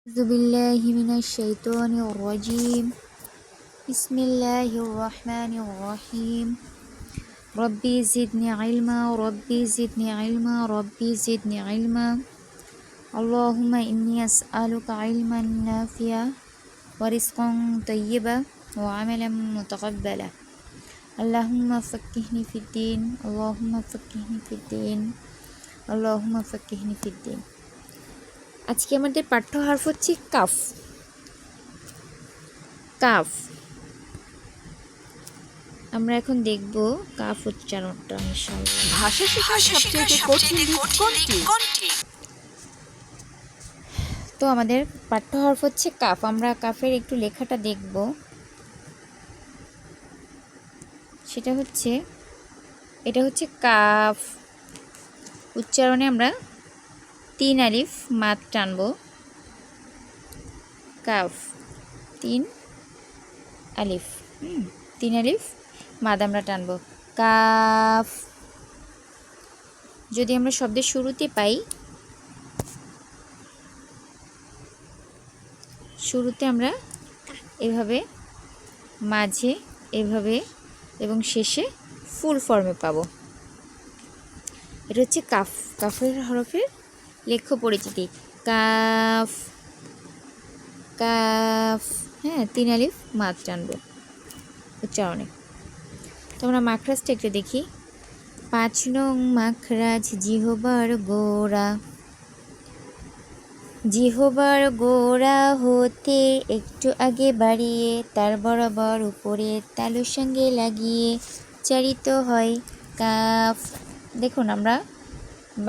أعوذ بالله من الشيطان الرجيم. بسم الله الرحمن الرحيم. ربي زدني علما ربي زدني علما ربي زدني علما. اللهم إني أسألك علما نافعا ورزقا طيبا وعملا متقبلا. اللهم فقهني في الدين اللهم فقهني في الدين اللهم فقهني في الدين. আজকে আমাদের পাঠ্য হরফ হচ্ছে কাফ। কাফ আমরা এখন দেখব কাফ উচ্চারণটা ইনশাআল্লাহ। ভাষা শেখার সবচেয়ে কঠিন দিক কোনটি? তো আমাদের পাঠ্য হরফ হচ্ছে কাফ। আমরা কাফের একটু লেখাটা দেখব। এটা হচ্ছে কাফ। উচ্চারণে আমরা 3 আলিফ মাদ টানবো। কাফ 3 আলিফ 3 আলিফ মাদ আমরা টানবো। কাফ যদি আমরা শব্দের শুরুতে পাই, শুরুতে আমরা এভাবে, মাঝে এভাবে এবং শেষে ফুল ফর্মে পাবো। এটা হচ্ছে কাফ। কাফের হরফের লেখ্য পরিচিতি কাফ। কাফ 3 আলিফ মাদ টানবো উচ্চারণে। তো আমরা মাখরাজটা একটু দেখি। 5 নং মাখরাজ জিহবার গোড়া। জিহবার গোড়া হতে একটু আগে বাড়িয়ে তার বরাবর উপরে তালুর সঙ্গে লাগিয়ে উচ্চারিত হয় কাফ। দেখুন, আমরা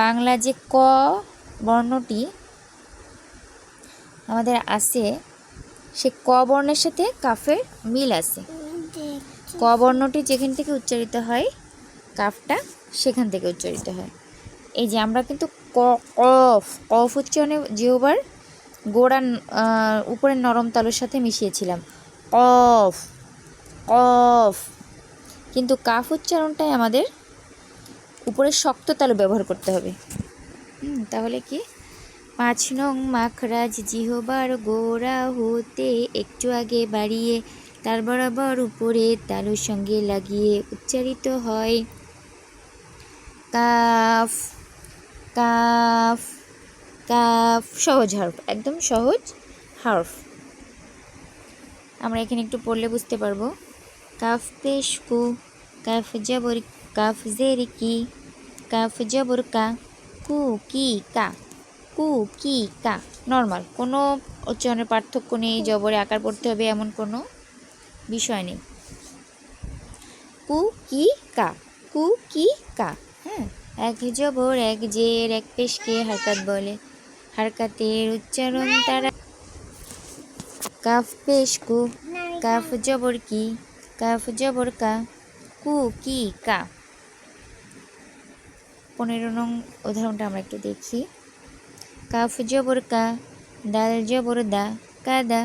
বাংলা যে ক বর্ণটি আমাদের আছে, সে ক বর্ণের সাথে কাফের মিল আছে। ক বর্ণটি যেখান থেকে উচ্চারিত হয়, কাফটা সেখান থেকে উচ্চারিত হয়। এই যে আমরা কিন্তু কফ উচ্চারণে জিহ্বার গোড়া উপরের নরম তালুর সাথে মিশিয়েছিলাম কফ কফ, কিন্তু কাফ উচ্চারণটাই আমাদের উপরের শক্ত তালু ব্যবহার করতে হবে। তাহলে কি? 5 নং মাখরাজ জিহ্বার গোড়া হতে একটু আগে বাড়িয়ে তার বরাবর উপরে তালুর সঙ্গে লাগিয়ে উচ্চারিত হয় কাফ। কাফ কাফ সহজ হরফ, একদম সহজ হরফ। আমরা এখানে একটু পড়লে বুঝতে পারবো। কাফ পেশ কু, কাফ জবর কাফ জের কি, কাফ জবর কা, কু কি কা, কু কি কা। নর্মাল, কোনো উচ্চারণের পার্থক্য নেই, জবরে আকার পড়তে হবে এমন কোনো বিষয় নেই। কু কি কা, কু কি কা। এক জবর এক জের এক পেশকে হারকাত বলে। হারকাতের উচ্চারণ তারা। কাফ পেশ কু, কাফ জবর কি, কাফ জবর কা, কু কি কা। 15 নং উদাহরণটা আমরা একটু দেখি। কাফ জবর কা, দাল জবর দা, কাদা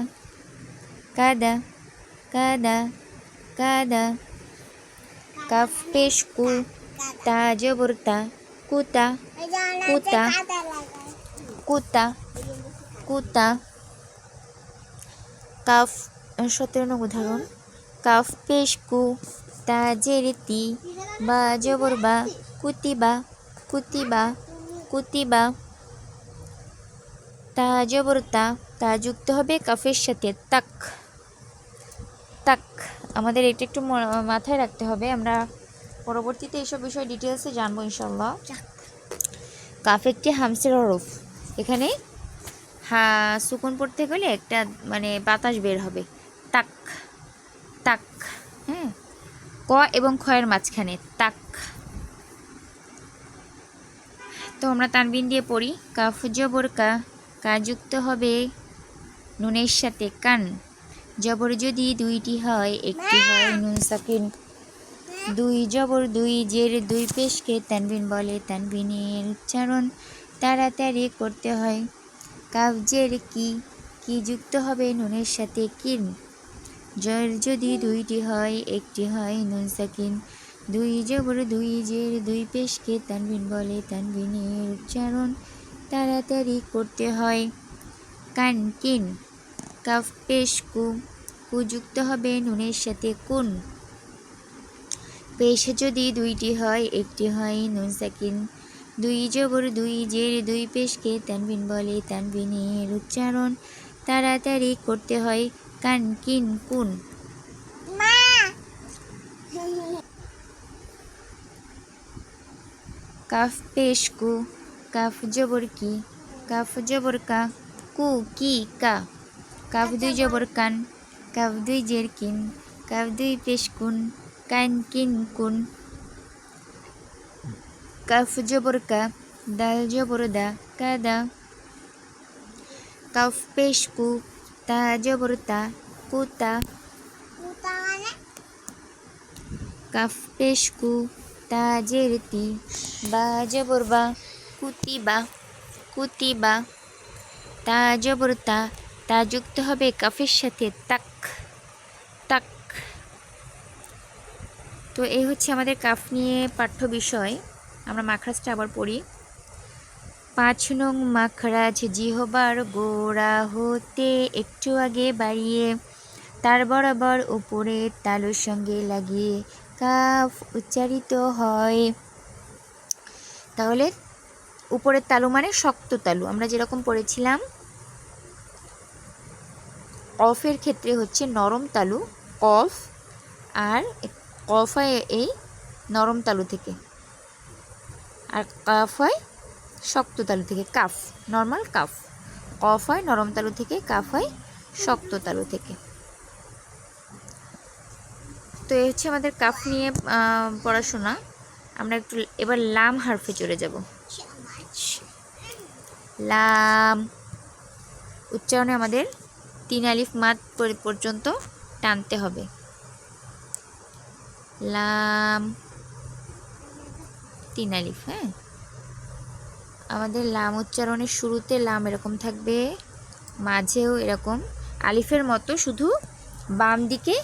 কাদা কাদা কাদা। কাফ পেশ কু, তা জবর তা, কুতা কুতা কুতা কুতা। কাফ 17 নং উদাহরণ। কাফ পেশ কু, তা জের তি, বা জবর বা, কুতিবা কুতিবা কুতিবা। তা জবর তা, তা যুক্ত হবে কাফের সাথে তাক তাক। আমাদের এটা একটু মাথায় রাখতে হবে, আমরা পরবর্তীতে এইসব বিষয়ে ডিটেলসে জানবো ইনশাল্লাহ। কাফ একটি হামসের হরফ। এখানে সুকুন পড়তে গেলে একটা বাতাস বের হবে, তাক তাক। ক এবং খয়ের মাঝখানে তাক। তো আমরা তানবিন দিয়ে পড়ি। কাফ জবর কা, কা যুক্ত হবে নুনের সাথে কান। জবর যদি দুইটি হয়, একটি হয় নুন সাকিন। দুই জবর দুই, জের দুই পেশকে তানবিন বলে। তানবিনের উচ্চারণ তাড়াতাড়ি করতে হয়। কাফ জের কি, কি যুক্ত হবে নুনের সাথে কিন। জের যদি দুইটি হয়, একটি হয় নুন সাকিন। দুই জবর দুই, জের দুই পেশকে তানবিন বলে। তানবিনের উচ্চারণ তাড়াতাড়ি করতে হয়। কান কিন। কাফ পেশ কু, কু যুক্ত হবে নুনের সাথে কুন। পেশ যদি দুইটি হয়, একটি হয় নুন সাকিন। দুই জবর দুই জের দুই পেশকে তানবিন বলে। তানবিনের উচ্চারণ তাড়াতাড়ি করতে হয় কান কিন কুন। কাফ পেশ কু, কাফ জবর কি, কাফ জবর কা, কু কি কা। কাফ দুই জবর কান, কাফ দুই জের কিন, কাফ দুই পেশ কুন, কান কিন কুন। কাফ জবর কা, দাল জবর দা, কাদা। কাফ পেশ কু, তা জবর তা, কুতা। কাফ পেশ কু, তা জের তি, বা জবর বা, কুতিবা, কুতিবা। তা জবর তা, তা যুক্ত হবে কাফের সাথে তাক, তাক। তো এই হচ্ছে আমাদের কাফ নিয়ে পাঠ্য বিষয়। আমরা মাখরাজটা আবার পড়ি। 5 নং মাখরাজ জিহবার গোড়া হতে একটু আগে বাড়িয়ে তার বরাবর উপরে তালুর সঙ্গে লাগিয়ে কাফ উচ্চারিত হয়। তাহলে উপরের তালু মানে শক্ত তালু, আমরা যেরকম পড়েছিলাম। কফের ক্ষেত্রে হচ্ছে নরম তালু কফ, আর কফ হয় এই নরম তালু থেকে, আর কাফ হয় শক্ত তালু থেকে। কাফ নর্মাল কাফ, কফ হয় নরম তালু থেকে, কাফ হয় শক্ত তালু থেকে। তো এই হচ্ছে আমাদের কাফ নিয়ে পড়াশোনা। আমরা একটু এবার লাম হারফে চলে যাব। লাম উচ্চারণে আমাদের 3 আলিফ মাদ পর্যন্ত টানতে হবে। লাম 3 আলিফ। হ্যাঁ, আমাদের লাম উচ্চারণের শুরুতে লাম এরকম থাকবে, মাঝেও এরকম আলিফের মতো, শুধু বাম দিকে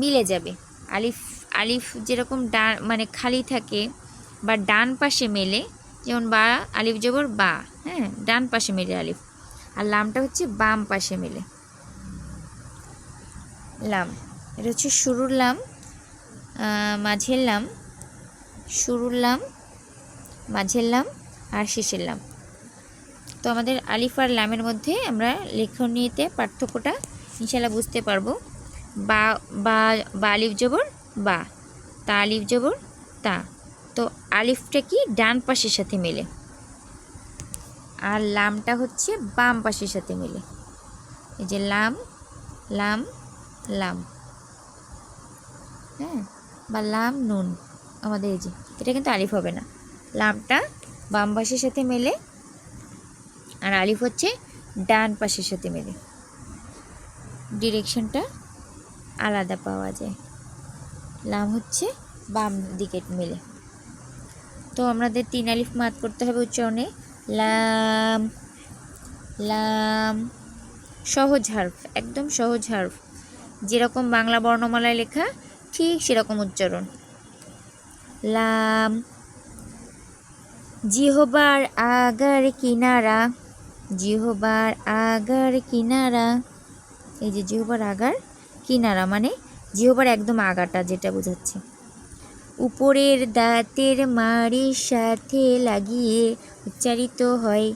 মিলে যাবে। আলিফ আলিফ যেরকম ডান মানে খালি থাকে বা ডান পাশে মেলে, যেমন বা আলিফ জবর বা, হ্যাঁ, ডান পাশে মেলে আলিফ, আর লামটা হচ্ছে বাম পাশে মেলে। লাম এটা হচ্ছে শুরুর লাম, মাঝের লাম, শুরুর লাম, মাঝের লাম আর শেষের লাম। তো আমাদের আলিফ আর লামের মধ্যে আমরা লেখনীতে পার্থক্যটা ইনশাল্লাহ বুঝতে পারবো। বা বা বা আলিফ জবর বা, তা আলিফ জবর তা। তো আলিফটা কি ডান পাশের সাথে মেলে, আর লামটা হচ্ছে বাম পাশের সাথে মেলে। এই যে লাম লাম লাম, হ্যাঁ, বা লাম নুন। আমাদের এই যে এটা কিন্তু আলিফ হবে না, লামটা বাম পাশের সাথে মেলে আর আলিফ হচ্ছে ডান পাশের সাথে মেলে। ডিরেকশনটা আলাদা পাওয়া যায়, লাম হচ্ছে বাম দিকে মেলে। তো আমাদের 3 আলিফ মাদ করতে হবে উচ্চারণে। লাম লাম সহজ হার্ফ, একদম সহজ হার্ফ, যেরকম বাংলা বর্ণমালায় লেখা ঠিক সেরকম উচ্চারণ। লাম জিহবার আগার কিনারা, জিহবার আগার কিনারা। এই যে জিহবার আগার কিনারা মানে জিহবার একদম আগাটা, যেটা বোঝাচ্ছে। উপরের দাঁতের মাড়ির সাথে লাগিয়ে উচ্চারিত হয়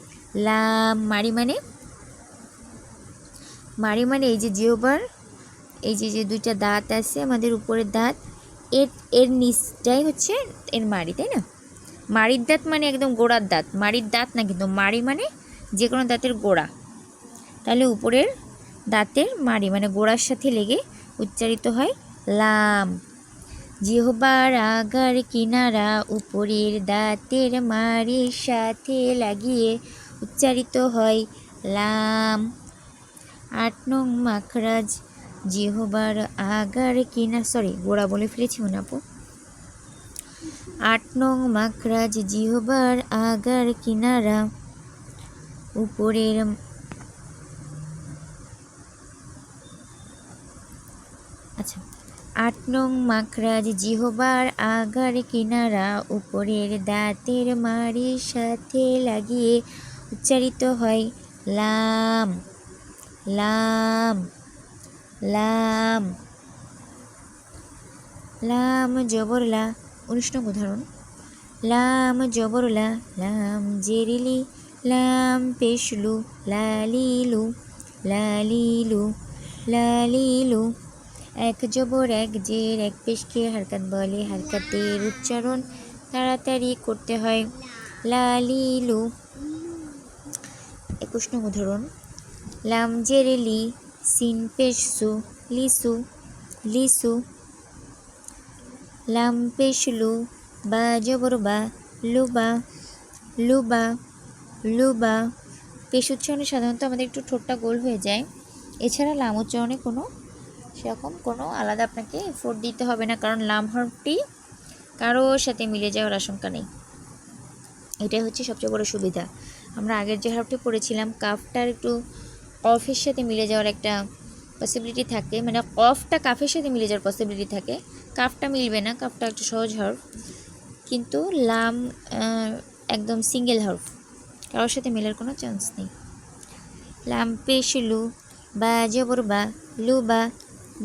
লাম। মাড়ি মানে, মাড়ি মানে এই যে জিহবার এই যে যে দুইটা দাঁত আছে আমাদের উপরের দাঁত, এর নিচটাই হচ্ছে এর মাড়ি, তাই না? মাড়ির দাঁত মানে একদম গোড়ার দাঁত, মাড়ির দাঁত না কিন্তু, মাড়ি মানে যে কোনো দাঁতের গোড়া। তাহলে উপরের দাঁতের মাড়ি মানে গোড়ার সাথে লেগে উচ্চারিত হয় লাম। জিহবার আগার কিনারা উপরের দাঁতের মাড়ির সাথে লাগিয়ে উচ্চারিত হয় লাম। 8 নং মাখরাজ জিহবার আগার গোড়া বলে ফেলেছি মনে আপু। 8 নং মাখরাজ জিহবার আগার কিনারা উপরের, আচ্ছা, 8 নং মাখরাজ জিহবার আগার কিনারা উপরের দাঁতের মাড়ির সাথে লাগিয়ে উচ্চারিত হয় লাম। লাম লাম লাম জবর লা। 19 নং উদাহরণ, লাম জবর লা, লাম জেরিলি, লাম পেশলু, লালিলু লালিলু লালিলু। এক জবর এক জের এক পেশকে হারকাত বলে, হারকাতের উচ্চারণ তাড়াতাড়ি করতে হয়। লালিলু। 21 নং উদাহরণ, লাম জেরেলি, সিন পেশসু, লিসু লিসু। লাম পেশলু, বা জবর বা, লুবা লুবা লুবা। পেশ উচ্চারণে সাধারণত আমাদের একটু ঠোঁটটা গোল হয়ে যায়। এছাড়া লাম উচ্চারণে সেরকম কোনো আলাদা আপনাকে এফোর্ট দিতে হবে না, কারণ লাম হরফটি কারোর সাথে মিলে যাওয়ার আশঙ্কা নেই। এটাই হচ্ছে সবচেয়ে বড় সুবিধা। আমরা আগের যে হরফটি পড়েছিলাম, কাফটার একটু কফের সাথে মিলে যাওয়ার একটা পসিবিলিটি থাকে, মানে কফটা কাফের সাথে মিলে যাওয়ার পসিবিলিটি থাকে, কাফটা মিলবে না, কাফটা একটা সহজ হরফ। কিন্তু লাম একদম সিঙ্গেল হরফ, কারোর সাথে মেলার কোনো চান্স নেই। লাম পেশলু, বা জবর বা, লুবা,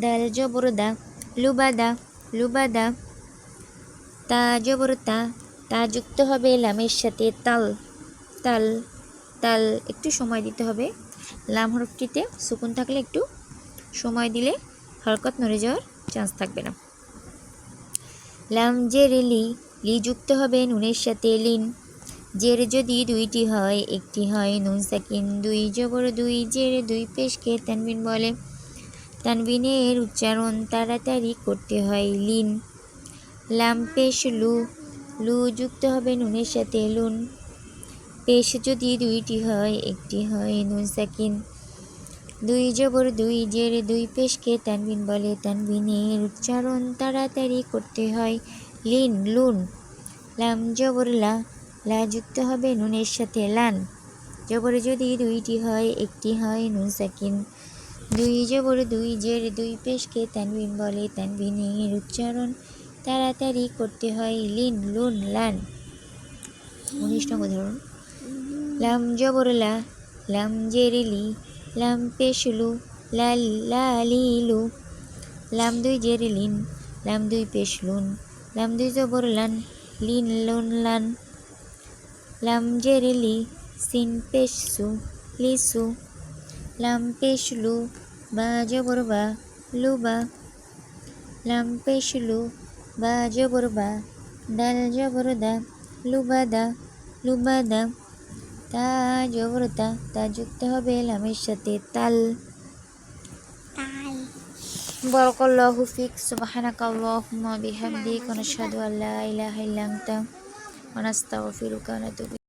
দাল জবর দা, লুবাদা লুবাদা। তা জবর তা, তা যুক্ত হবে লামের সাথে তাল তাল তাল। একটু সময় দিতে হবে, লাম হরফটিতে সুকুন থাকলে একটু সময় দিলে হরকত নড়ে যাওয়ার চান্স থাকবে না। লাম জের লি, লি যুক্ত হবে নুনের সাথে লিন। জের যদি দুইটি হয়, একটি হয় নুন সাকিন। দুই জবর দুই, জের দুই পেশকে তানবিন বলে, তানবিনের উচ্চারণ তাড়াতাড়ি করতে হয় লিন। লাম পেশ লু, লু যুক্ত হবে নুনের সাথে লুন। পেশ যদি দুইটি হয়, একটি হয় নুন সাকিন। দুই জবর দুই, জের দুই পেশকে তানবিন বলে, তানবিনের উচ্চারণ তাড়াতাড়ি করতে হয় লিন লুন। লাম জবর লা, লা যুক্ত হবে নুনের সাথে লান। জবর যদি দুইটি হয়, একটি হয় নুন সাকিন। দুই জবর দুই, জের দুই পেশকে তানবিন বলে, তানবিনের উচ্চারণ তাড়াতাড়ি করতে হয় লিন লুন লান। 19 নং উদাহরণ, লাম জবর লা, লাম জের লি, লাম পেশলু, লালিলু। লাম দুই জের লিন, লাম দুই পেশলুন, লাম দুই জবর লান, লিন লুন লান। লাম জের লি, সিন পেশসু, লিসু। লাম পেশলু, বা জবর বা, লুবা। লাম পেশলু, বা জবর বা, দাল জবর দা, লুবাদা লুবাদা। তা জবর তা, তা যুক্ত হবে লামের সাথে তাল। বারাকাল্লাহু ফিক। সুবহানাকাল্লাহুম্মা বিহামদিক, ওয়া নাশহাদু আল্লা ইলাহা ইল্লা আনতা, ওয়া নাস্তাগফিরুকা ওয়া নাতুবু